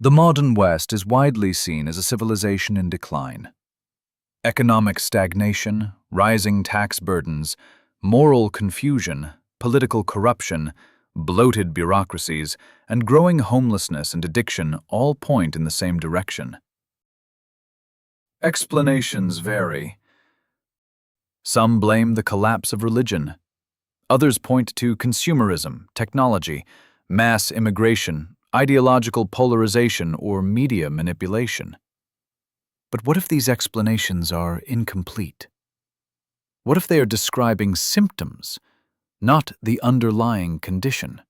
The modern West is widely seen as a civilization in decline. Economic stagnation, rising tax burdens, moral confusion, political corruption, bloated bureaucracies, and growing homelessness and addiction all point in the same direction. Explanations vary. Some blame the collapse of religion. Others point to consumerism, technology, mass immigration, ideological polarization, or media manipulation. But what if these explanations are incomplete? What if they are describing symptoms, not the underlying condition?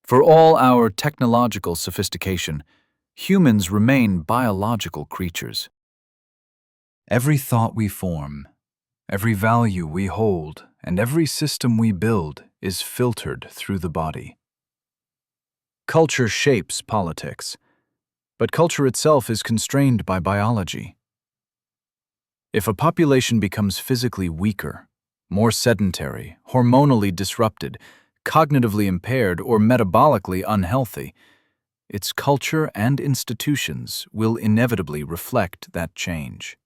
For all our technological sophistication, humans remain biological creatures. Every thought we form, every value we hold, and every system we build is filtered through the body. Culture shapes politics, but culture itself is constrained by biology. If a population becomes physically weaker, more sedentary, hormonally disrupted, cognitively impaired, or metabolically unhealthy, its culture and institutions will inevitably reflect that change.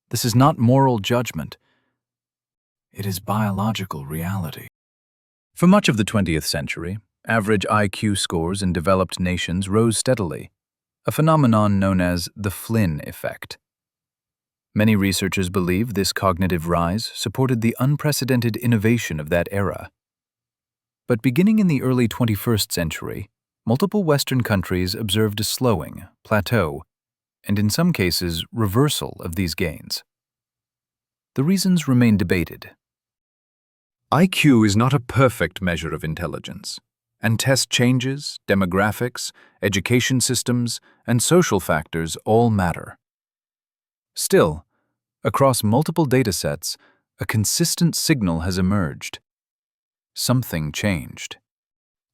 This is not moral judgment. It is biological reality. For much of the 20th century, average IQ scores in developed nations rose steadily, a phenomenon known as the Flynn effect. Many researchers believe this cognitive rise supported the unprecedented innovation of that era. But beginning in the early 21st century, multiple Western countries observed a slowing, plateau, and in some cases, reversal of these gains. The reasons remain debated. IQ is not a perfect measure of intelligence, and test changes, demographics, education systems, and social factors all matter. Still, across multiple datasets, a consistent signal has emerged. Something changed.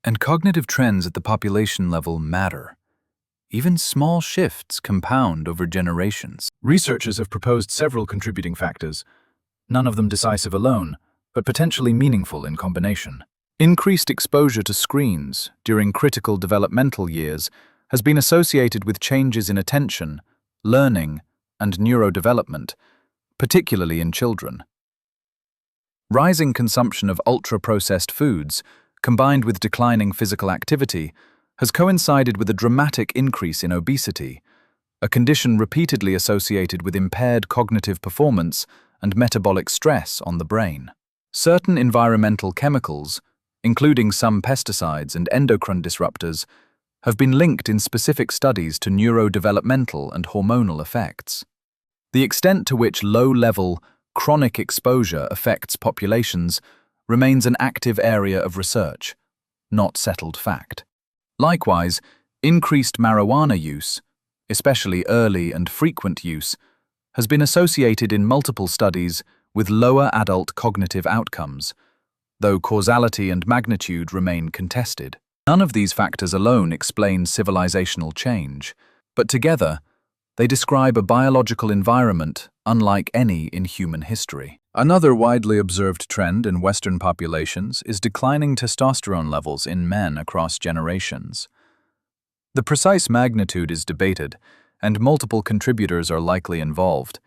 And cognitive trends at the population level matter. Even small shifts compound over generations. Researchers have proposed several contributing factors, none of them decisive alone, but potentially meaningful in combination. Increased exposure to screens during critical developmental years has been associated with changes in attention, learning, and neurodevelopment, particularly in children. Rising consumption of ultra-processed foods, combined with declining physical activity, has coincided with a dramatic increase in obesity, a condition repeatedly associated with impaired cognitive performance and metabolic stress on the brain. Certain environmental chemicals, including some pesticides and endocrine disruptors, have been linked in specific studies to neurodevelopmental and hormonal effects. The extent to which low-level, chronic exposure affects populations remains an active area of research, not settled fact. Likewise, increased marijuana use, especially early and frequent use, has been associated in multiple studies with lower adult cognitive outcomes, though causality and magnitude remain contested. None of these factors alone explain civilizational change, but together, they describe a biological environment unlike any in human history. Another widely observed trend in Western populations is declining testosterone levels in men across generations. The precise magnitude is debated, and multiple contributors are likely involved,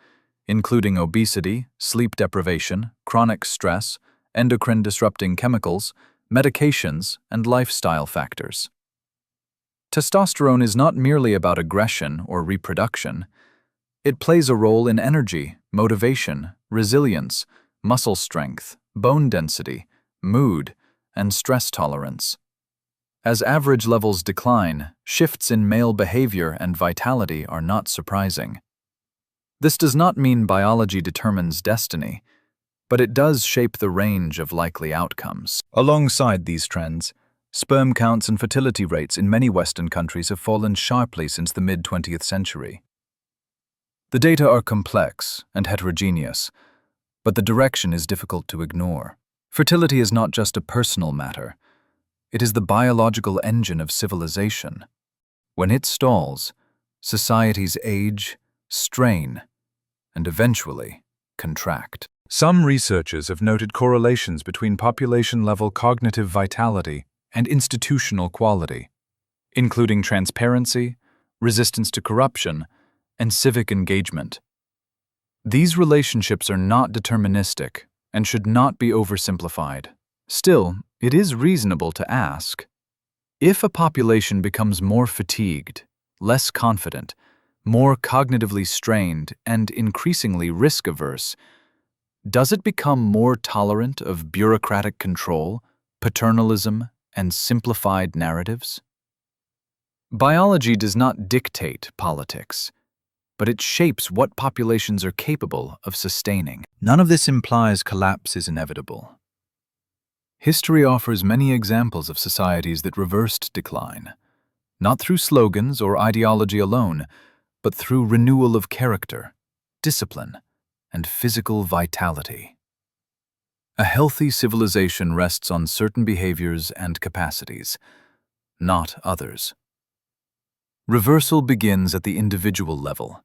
including obesity, sleep deprivation, chronic stress, endocrine-disrupting chemicals, medications, and lifestyle factors. Testosterone is not merely about aggression or reproduction. It plays a role in energy, motivation, resilience, muscle strength, bone density, mood, and stress tolerance. As average levels decline, shifts in male behavior and vitality are not surprising. This does not mean biology determines destiny, but it does shape the range of likely outcomes. Alongside these trends, sperm counts and fertility rates in many Western countries have fallen sharply since the mid-20th century. The data are complex and heterogeneous, but the direction is difficult to ignore. Fertility is not just a personal matter. It is the biological engine of civilization. When it stalls, societies age, strain, and eventually contract. Some researchers have noted correlations between population-level cognitive vitality and institutional quality. including transparency, resistance to corruption, and civic engagement. These relationships are not deterministic and should not be oversimplified. Still, it is reasonable to ask, if a population becomes more fatigued, less confident, more cognitively strained, and increasingly risk-averse, does it become more tolerant of bureaucratic control, paternalism, and simplified narratives? Biology does not dictate politics, but it shapes what populations are capable of sustaining. None of this implies collapse is inevitable. History offers many examples of societies that reversed decline, not through slogans or ideology alone, but through renewal of character, discipline, and physical vitality. A healthy civilization rests on certain behaviors and capacities, not others. Reversal begins at the individual level,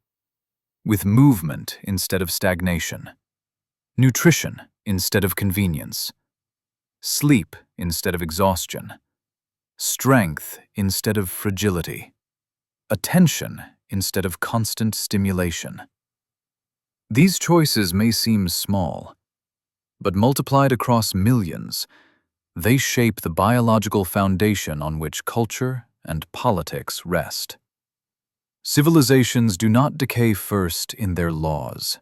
with movement instead of stagnation, nutrition instead of convenience, sleep instead of exhaustion, strength instead of fragility, attention instead of constant stimulation. These choices may seem small, but multiplied across millions, they shape the biological foundation on which culture and politics rest. Civilizations do not decay first in their laws.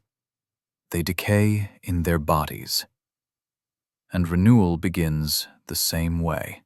They decay in their bodies. And renewal begins the same way.